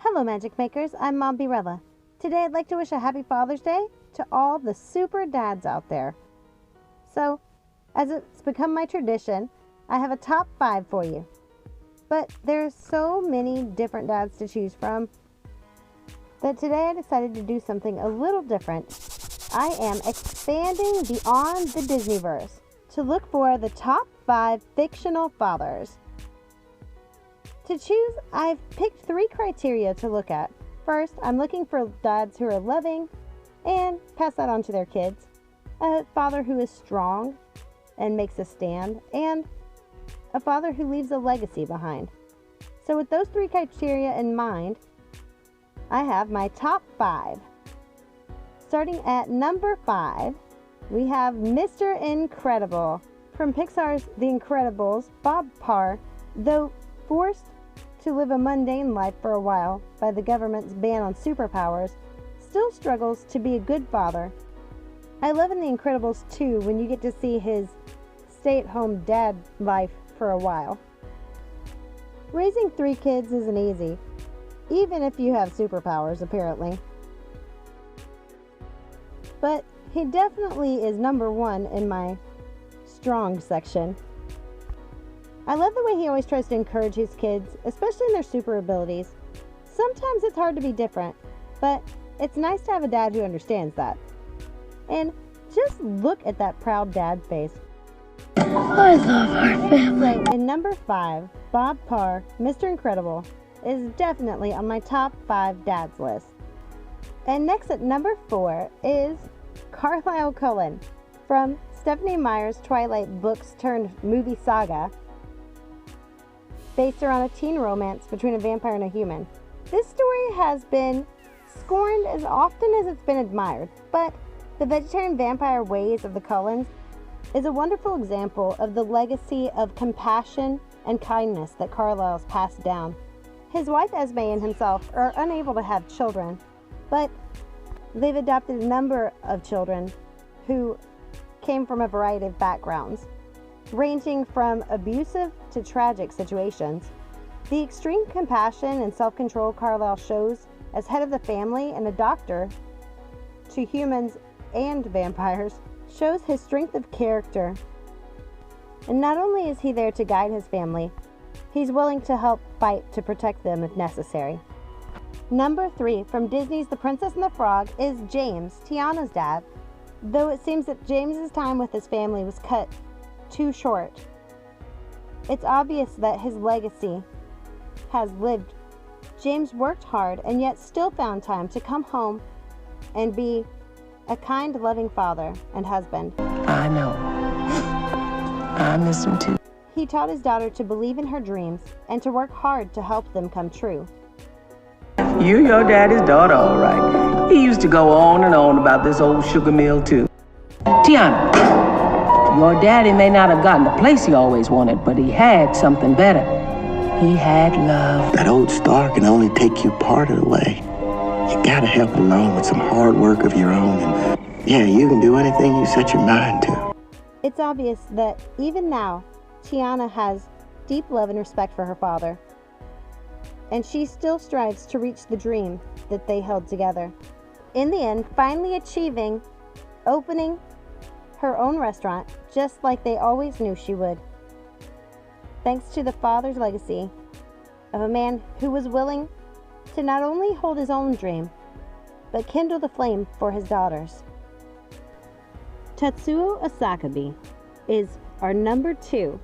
Hello Magic Makers, I'm Mombierella. Today I'd like to wish a happy Father's Day to all the super dads out there. So, as it's become my tradition, I have a top 5 for you. But there's so many different dads to choose from that today I decided to do something a little different. I am expanding beyond the Disneyverse to look for the top 5 fictional fathers. To choose, I've picked 3 criteria to look at. First, I'm looking for dads who are loving and pass that on to their kids, a father who is strong and makes a stand, and a father who leaves a legacy behind. So with those 3 criteria in mind, I have my top 5. Starting at number 5, we have Mr. Incredible. From Pixar's The Incredibles, Bob Parr, though forced to live a mundane life for a while by the government's ban on superpowers, still struggles to be a good father. I love in The Incredibles too when you get to see his stay-at-home dad life for a while. Raising 3 kids isn't easy, even if you have superpowers apparently. But he definitely is number 1 in my strong section. I love the way he always tries to encourage his kids, especially in their super abilities. Sometimes it's hard to be different, but it's nice to have a dad who understands that. And just look at that proud dad face. I love our family. So in number 5, Bob Parr, Mr. Incredible, is definitely on my top 5 dads list. And next at number 4 is Carlisle Cullen from Stephenie Meyer's Twilight books turned movie saga, based around a teen romance between a vampire and a human. This story has been scorned as often as it's been admired, but the vegetarian vampire ways of the Cullens is a wonderful example of the legacy of compassion and kindness that Carlisle's passed down. His wife Esme and himself are unable to have children, but they've adopted a number of children who came from a variety of backgrounds, ranging from abusive to tragic situations. The extreme compassion and self-control Carlisle shows as head of the family and a doctor to humans and vampires shows his strength of character. And not only is he there to guide his family, he's willing to help fight to protect them if necessary. Number 3 from Disney's The Princess and the Frog is James, Tiana's dad, though it seems that James's time with his family was cut too short. It's obvious that his legacy has lived. James worked hard and yet still found time to come home and be a kind, loving father and husband. I know. I miss him too. He taught his daughter to believe in her dreams and to work hard to help them come true. You your daddy's daughter, all right. He used to go on and on about this old sugar mill too. Tiana, your daddy may not have gotten the place he always wanted, but he had something better. He had love. That old star can only take you part of the way. You gotta help along with some hard work of your own, and yeah, you can do anything you set your mind to. It's obvious that even now, Tiana has deep love and respect for her father, and she still strives to reach the dream that they held together. In the end, finally achieving opening her own restaurant, just like they always knew she would. Thanks to the father's legacy of a man who was willing to not only hold his own dream, but kindle the flame for his daughters. Tetsuo Asakabe is our number 2.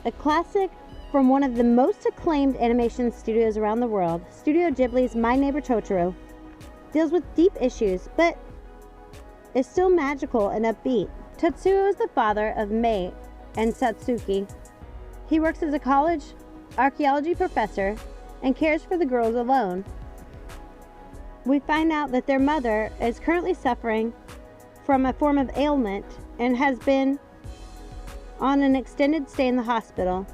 A classic from one of the most acclaimed animation studios around the world, Studio Ghibli's My Neighbor Totoro deals with deep issues, but is still magical and upbeat. Tetsuo is the father of Mei and Satsuki. He works as a college archaeology professor and cares for the girls alone. We find out that their mother is currently suffering from a form of ailment and has been on an extended stay in the hospital.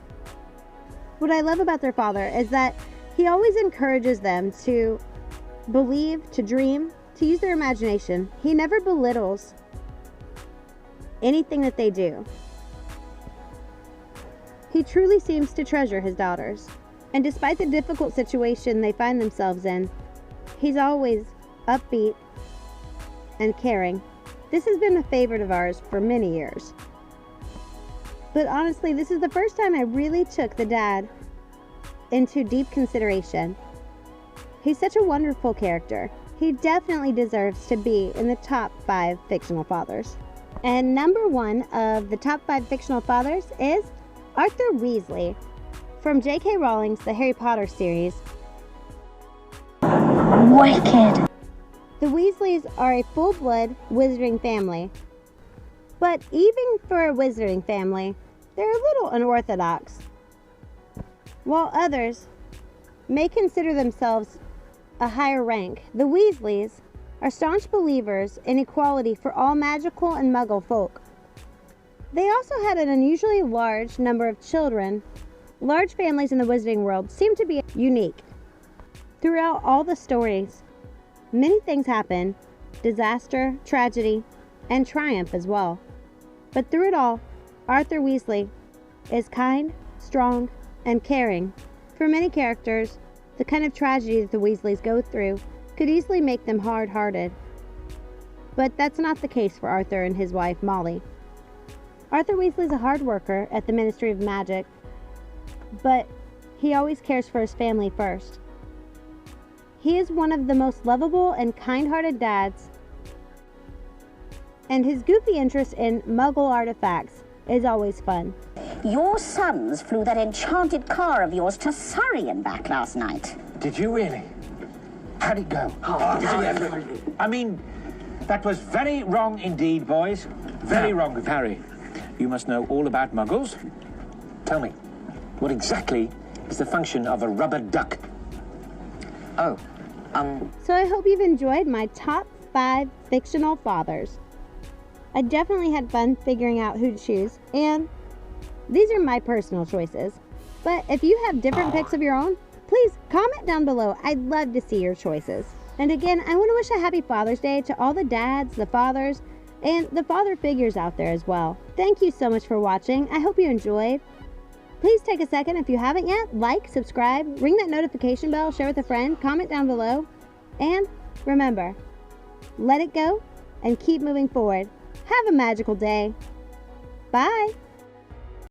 What I love about their father is that he always encourages them to believe, to dream, to use their imagination. He never belittles anything that they do. He truly seems to treasure his daughters. And despite the difficult situation they find themselves in, he's always upbeat and caring. This has been a favorite of ours for many years. But honestly, this is the first time I really took the dad into deep consideration. He's such a wonderful character. He definitely deserves to be in the top 5 fictional fathers. And number 1 of the top 5 fictional fathers is Arthur Weasley from J.K. Rowling's The Harry Potter series. Wicked. The Weasleys are a full-blood wizarding family. But even for a wizarding family, they're a little unorthodox. While others may consider themselves a higher rank, the Weasleys are staunch believers in equality for all magical and muggle folk. They also had an unusually large number of children. Large families in the wizarding world seem to be unique. Throughout all the stories, many things happen: disaster, tragedy, and triumph as well. But through it all, Arthur Weasley is kind, strong, and caring. For many characters, the kind of tragedy that the Weasleys go through could easily make them hard-hearted. But that's not the case for Arthur and his wife, Molly. Arthur Weasley is a hard worker at the Ministry of Magic, but he always cares for his family first. He is one of the most lovable and kind-hearted dads, and his goofy interest in Muggle artifacts is always fun. Your sons flew that enchanted car of yours to Surrey and back last night. Did you really? How'd it go? I mean, that was very wrong indeed, boys. Very wrong. Harry, you must know all about muggles. Tell me, what exactly is the function of a rubber duck? So I hope you've enjoyed my top 5 fictional fathers. I definitely had fun figuring out who to choose, and these are my personal choices. But if you have different picks of your own, please comment down below. I'd love to see your choices. And again, I want to wish a happy Father's Day to all the dads, the fathers, and the father figures out there as well. Thank you so much for watching. I hope you enjoyed. Please take a second, if you haven't yet, like, subscribe, ring that notification bell, share with a friend, comment down below. And remember, let it go and keep moving forward. Have a magical day. Bye.